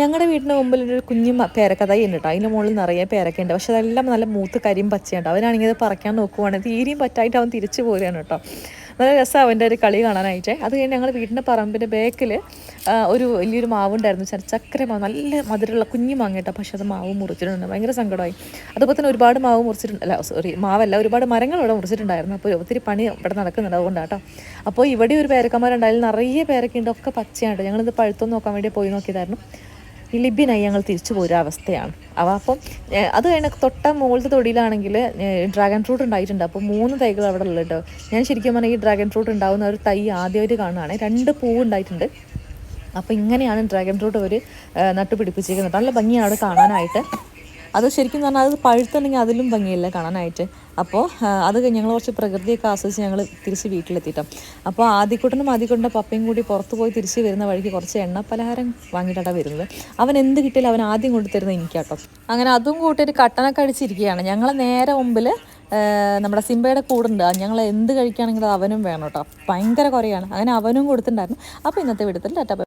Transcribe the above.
ഞങ്ങളുടെ വീടിൻ്റെ മുമ്പിലൊരു കുഞ്ഞു പേരക്ക തൈ ഉണ്ട് കേട്ടോ. അതിൻ്റെ മുകളിൽ നിറയെ പേരക്കയുണ്ട്. പക്ഷെ അതെല്ലാം നല്ല മൂത്ത് കരിയും പച്ചയുണ്ട്. അവനാണെങ്കിൽ അത് പറിക്കാൻ നോക്കുവാണെങ്കിൽ തീരെയും പറ്റായിട്ട് അവൻ തിരിച്ചു പോരുകയാണ് കേട്ടോ. നല്ല രസമാണ് അവൻ്റെ ഒരു കളി കാണാനായിട്ട്. അത് കഴിഞ്ഞ് ഞങ്ങൾ വീടിൻ്റെ പറമ്പിൻ്റെ ബാക്കിൽ ഒരു വലിയൊരു മാവുണ്ടായിരുന്നു. ചക്കര മാവ്, നല്ല മധുരമുള്ള കുഞ്ഞു മാങ്ങ കേട്ടോ. പക്ഷെ അത് മാവ് മുറിച്ചിട്ടുണ്ട്. ഭയങ്കര സങ്കടമായി. അതുപോലെ തന്നെ ഒരുപാട് മാവ് മുറിച്ചിട്ടുണ്ട്, അല്ല സോറി മാവല്ല, ഒരുപാട് മരങ്ങൾ ഇവിടെ മുറിച്ചിട്ടുണ്ടായിരുന്നു. അപ്പോൾ ഒത്തിരി പണി ഇവിടെ നടക്കുന്നുണ്ട്, അതുകൊണ്ടാണ് കേട്ടോ. അപ്പോൾ ഇവിടെ ഒരു പേരക്കന്മാരുണ്ടായാലും നിറയെ പേരക്കുണ്ട്, ഒക്കെ പച്ചയാണ്. ഞങ്ങളിത് പഴുത്തൊന്ന് നോക്കാൻ വേണ്ടി പോയി നോക്കിയതായിരുന്നു. ഈ ലിബിനായി ഞങ്ങൾ തിരിച്ചു പോരുന്ന അവസ്ഥയാണ്. അപ്പം അത് കഴിഞ്ഞ് തൊട്ട മുകളിലത്തെ തൊടിയിലാണെങ്കിൽ ഡ്രാഗൺ ഫ്രൂട്ട് ഉണ്ടായിട്ടുണ്ട്. അപ്പോൾ 3 തൈകൾ അവിടെ ഉള്ളത് കേട്ടോ. ഞാൻ ശരിക്കും പറഞ്ഞാൽ ഈ ഡ്രാഗൺ ഫ്രൂട്ട് ഉണ്ടാകുന്ന ഒരു തൈ ആദ്യമായിട്ട് കാണുകയാണ്. 2 പൂവ് ഉണ്ടായിട്ടുണ്ട്. അപ്പോൾ ഇങ്ങനെയാണ് ഡ്രാഗൺ ഫ്രൂട്ട് അവർ നട്ടുപിടിപ്പിച്ചിരിക്കുന്നത്. നല്ല ഭംഗിയാണ് അവിടെ കാണാനായിട്ട്. അത് ശരിക്കും പറഞ്ഞാൽ അത് പഴുത്തുണ്ടെങ്കിൽ അതിലും ഭംഗിയില്ല കാണാനായിട്ട്. അപ്പോൾ അത് ഞങ്ങൾ കുറച്ച് പ്രകൃതിയൊക്കെ ആസ്വദിച്ച് ഞങ്ങൾ തിരിച്ച് വീട്ടിലെത്തിയിട്ടോ. അപ്പോൾ ആദ്യക്കുട്ടൻ്റെ പപ്പയും കൂടി പുറത്ത് പോയി തിരിച്ച് വരുന്ന വഴിക്ക് കുറച്ച് എണ്ണ പലഹാരം വാങ്ങിയിട്ടാണ് വരുന്നത്. അവൻ എന്ത് കിട്ടിയാലും അവൻ ആദ്യം കൊണ്ടുതരുന്നത് എനിക്കാട്ടോ. അങ്ങനെ അതും കൂട്ടിയിട്ട് കട്ടനൊക്കെ അടിച്ചിരിക്കുകയാണ്. ഞങ്ങളെ നേരെ മുമ്പിൽ നമ്മുടെ സിംബയുടെ കൂടുണ്ട്. ഞങ്ങൾ എന്ത് കഴിക്കുകയാണെങ്കിലും അവനും വേണം കേട്ടോ. ഭയങ്കര കുറയാണ്. അങ്ങനെ അവനും കൊടുത്തിട്ടുണ്ടായിരുന്നു. അപ്പോൾ ഇന്നത്തെ വീഡിയോത്തിൽ ടാറ്റ.